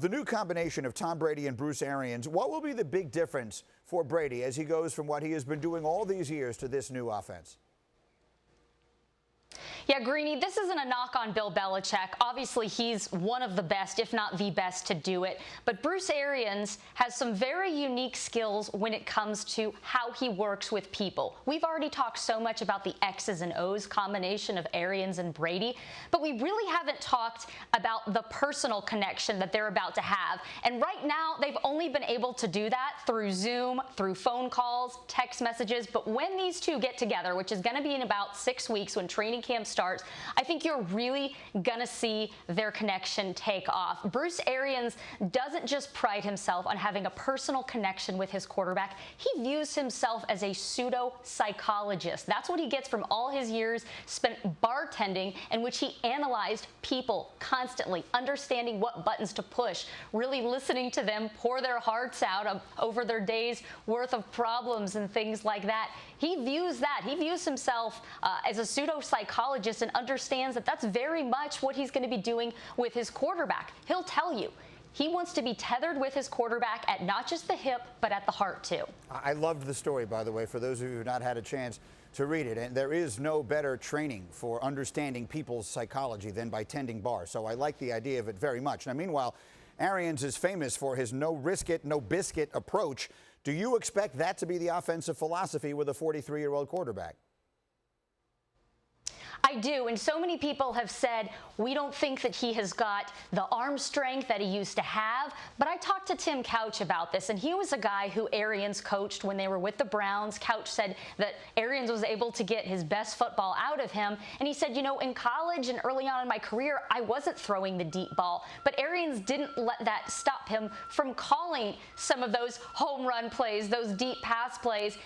The new combination of Tom Brady and Bruce Arians, what will be the big difference for Brady as he goes from what he has been doing all these years to this new offense? Yeah, Greeny, this isn't a knock on Bill Belichick. Obviously, he's one of the best, if not the best, to do it. But Bruce Arians has some very unique skills when it comes to how he works with people. We've already talked so much about the X's and O's combination of Arians and Brady, but we really haven't talked about the personal connection that they're about to have. And right now, they've only been able to do that through Zoom, through phone calls, text messages. But when these two get together, which is going to be in about 6 weeks when training camp starts, I think you're really going to see their connection take off. Bruce Arians doesn't just pride himself on having a personal connection with his quarterback. He views himself as a pseudo-psychologist. That's what he gets from all his years spent bartending, in which he analyzed people constantly, understanding what buttons to push, really listening to them pour their hearts out over their day's worth of problems and things like that. He views that. He views himself as a pseudo-psychologist and understands that that's very much what he's going to be doing with his quarterback. He'll tell you he wants to be tethered with his quarterback at not just the hip, but at the heart, too. I loved the story, by the way, for those of you who have not had a chance to read it. And there is no better training for understanding people's psychology than by tending bar. So I like the idea of it very much. Now, meanwhile, Arians is famous for his no risk it, no biscuit approach. Do you expect that to be the offensive philosophy with a 43-year-old quarterback? I do, and so many people have said we don't think that he has got the arm strength that he used to have, but I talked to Tim Couch about this, and he was a guy who Arians coached when they were with the Browns. Couch said that Arians was able to get his best football out of him, and he said, you know, in college and early on in my career, I wasn't throwing the deep ball, but Arians didn't let that stop him from calling some of those home run plays, those deep pass plays,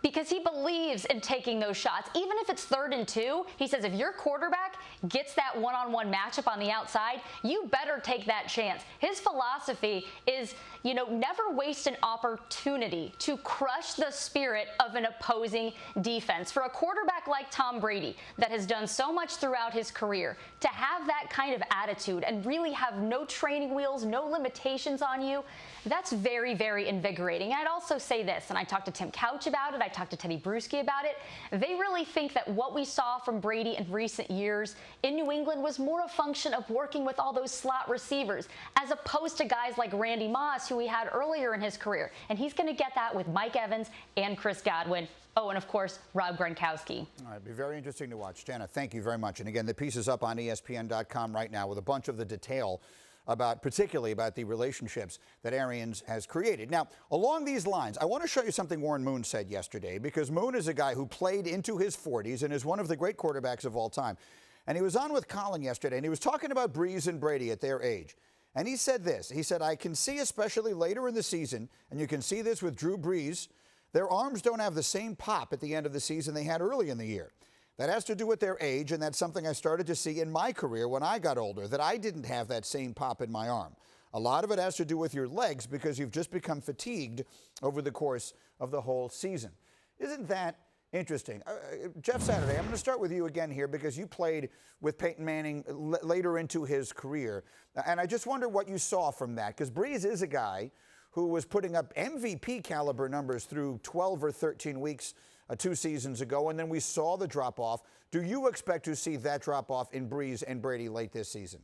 because he believes in taking those shots. Even if it's 3rd and 2, he says if your quarterback gets that one-on-one matchup on the outside, you better take that chance. His philosophy is, you know, never waste an opportunity to crush the spirit of an opposing defense. For a quarterback like Tom Brady that has done so much throughout his career, to have that kind of attitude and really have no training wheels, no limitations on you, that's very, very invigorating. I'd also say this, and I talked to Tim Couch about it, I talked to Teddy Bruschi about it. They really think that what we saw from Brady in recent years in New England was more a function of working with all those slot receivers, as opposed to guys like Randy Moss, who he had earlier in his career. And he's going to get that with Mike Evans and Chris Godwin. Oh, and of course, Rob Gronkowski. All right, it'll be very interesting to watch. Jenna, thank you very much. And again, the piece is up on ESPN.com right now with a bunch of the detail particularly about the relationships that Arians has created. Now, along these lines, I want to show you something Warren Moon said yesterday, because Moon is a guy who played into his 40s and is one of the great quarterbacks of all time. And he was on with Colin yesterday, and he was talking about Brees and Brady at their age. And he said this. He said, I can see, especially later in the season, and you can see this with Drew Brees, their arms don't have the same pop at the end of the season they had early in the year. That has to do with their age, and that's something I started to see in my career when I got older, that I didn't have that same pop in my arm. A lot of it has to do with your legs because you've just become fatigued over the course of the whole season. Isn't that interesting? Jeff Saturday, I'm going to start with you again here because you played with Peyton Manning later into his career, and I just wonder what you saw from that, because Brees is a guy who was putting up MVP caliber numbers through 12 or 13 weeks 2 seasons ago, and then we saw the drop-off. Do you expect to see that drop-off in Brees and Brady late this season?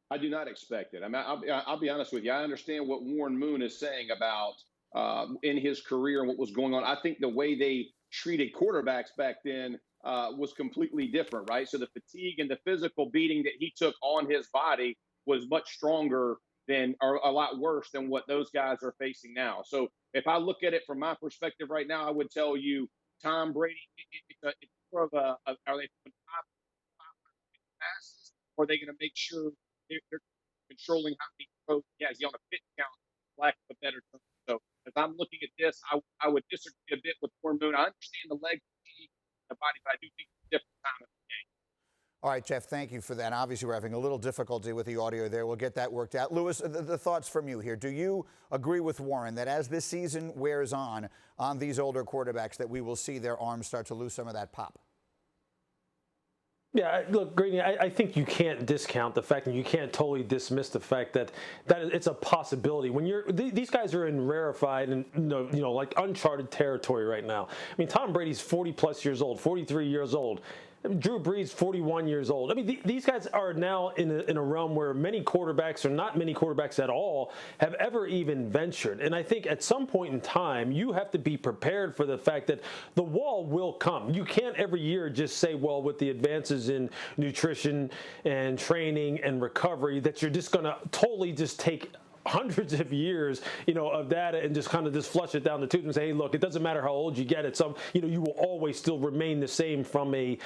I do not expect it. I mean, I'll be honest with you. I understand what Warren Moon is saying about in his career and what was going on. I think the way they treated quarterbacks back then was completely different, right? So the fatigue and the physical beating that he took on his body was much stronger than, or a lot worse than what those guys are facing now. So if I look at it from my perspective right now, I would tell you Tom Brady, it's more of are they five passes, or are they going to make sure they're controlling how many throws he has? He's on a fit count, lack of a better term. So as I'm looking at this, I would disagree a bit with Warren Moon. I understand the leg fatigue, the body, but I do think it's a different time of the game. All right, Jeff, thank you for that. Obviously, we're having a little difficulty with the audio there. We'll get that worked out. Lewis, the thoughts from you here. Do you agree with Warren that as this season wears on these older quarterbacks, that we will see their arms start to lose some of that pop? Yeah, look, Grady, I think you can't discount the fact, and you can't totally dismiss the fact that it's a possibility. When these guys are in rarefied and like uncharted territory right now. I mean, Tom Brady's 40+ years old, 43 years old. Drew Brees, 41 years old. I mean, these guys are now in a realm where many quarterbacks, or not many quarterbacks at all, have ever even ventured. And I think at some point in time, you have to be prepared for the fact that the wall will come. You can't every year just say, well, with the advances in nutrition and training and recovery, that you're just going to totally just take hundreds of years, of data and just kind of just flush it down the tube and say, hey, look, it doesn't matter how old you get. You will always still remain the same from a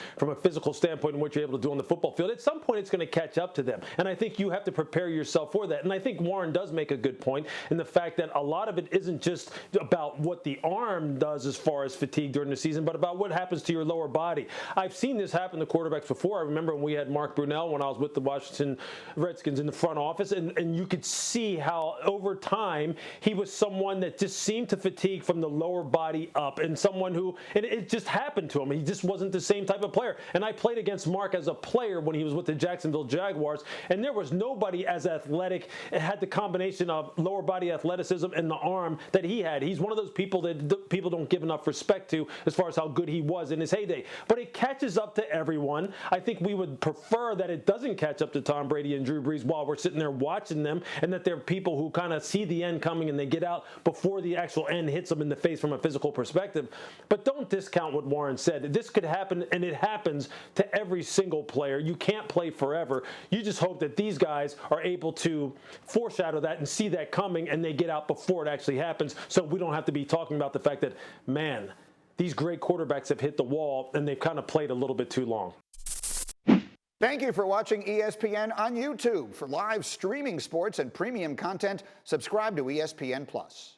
physical standpoint and what you're able to do on the football field. At some point, it's going to catch up to them. And I think you have to prepare yourself for that. And I think Warren does make a good point in the fact that a lot of it isn't just about what the arm does as far as fatigue during the season, but about what happens to your lower body. I've seen this happen to quarterbacks before. I remember when we had Mark Brunell when I was with the Washington Redskins in the front office, and you could see how over time he was someone that just seemed to fatigue from the lower body up, and someone who, and it just happened to him. He just wasn't the same type of player. And I played against Mark as a player when he was with the Jacksonville Jaguars, and there was nobody as athletic and had the combination of lower body athleticism and the arm that he had. He's one of those people that people don't give enough respect to as far as how good he was in his heyday. But it catches up to everyone. I think we would prefer that it doesn't catch up to Tom Brady and Drew Brees while we're sitting there watching them, and that they're people who kind of see the end coming and they get out before the actual end hits them in the face from a physical perspective. But don't discount what Warren said. This could happen, and it happens to every single player. You can't play forever. You just hope that these guys are able to foreshadow that and see that coming, and they get out before it actually happens, so we don't have to be talking about the fact that, man, these great quarterbacks have hit the wall and they've kind of played a little bit too long. Thank you for watching ESPN on YouTube. For live streaming sports and premium content, subscribe to ESPN+.